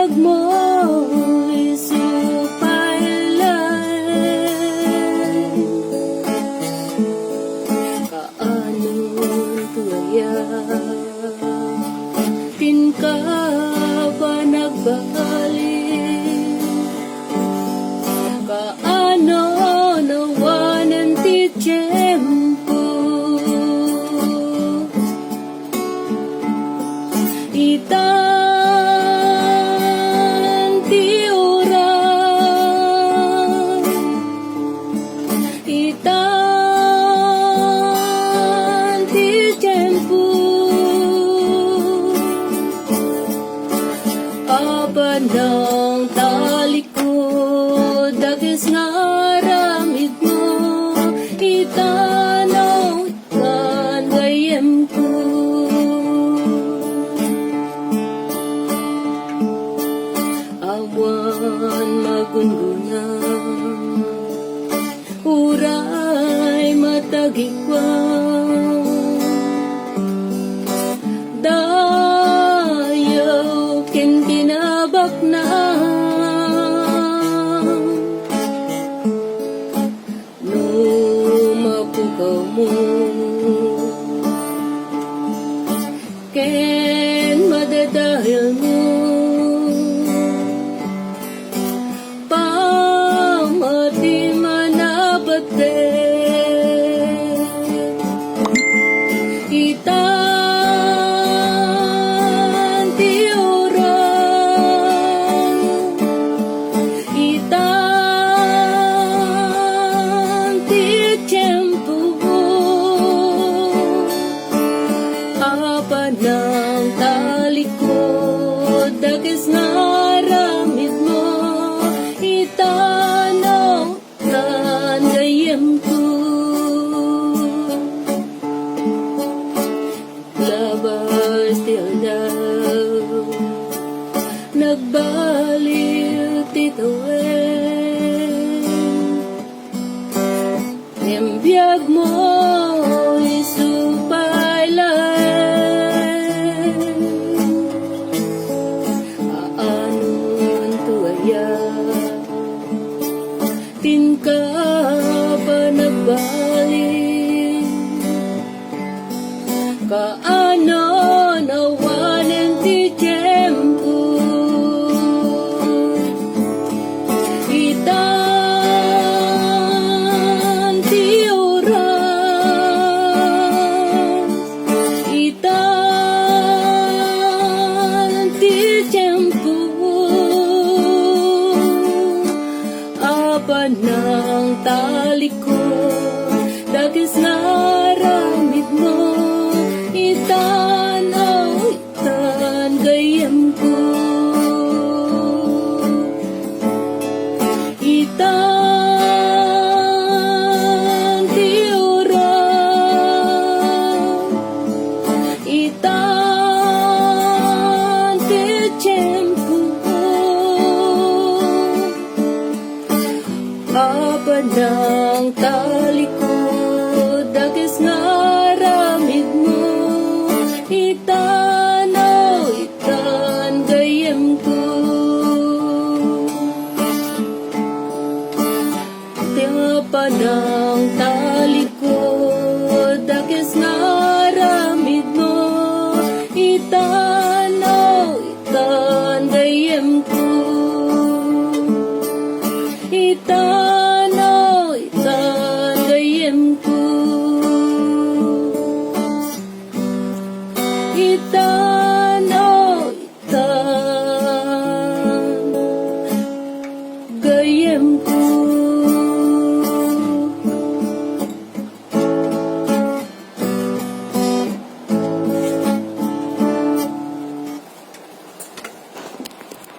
biyag mo'y supailay. Kaanon tuya, tinka ba nagbalik? Kaano nawanan ti tiyempo? Itan ti oras, itan ti tiyempo. Aban ng talikod, dagis nga ramid mo, itanaw kan gayem ko. Awan magungunang, uray matagikwan, dayaw ken kinabak na, no mapukaw mo, ken madadahil mo. Pamati manabate, itan ti oras, itan ti tiyempo. Apan ng talikod, dagis nga ramid mo, itanaw kan gayem ko. Labas ti aldaw, nagbaliw ti tawen, biyag mo isupailay. Aanon tuya, tinka ba nagbalik? Kaano nawanan ti tiyempo? Itan ti oras, itan ti tiyempo. Apan ng talikod, dagis nga ramid mo, itanaw kan gayem ko. Itan ti oras, itan ti tiyempo. Apan ng talikod,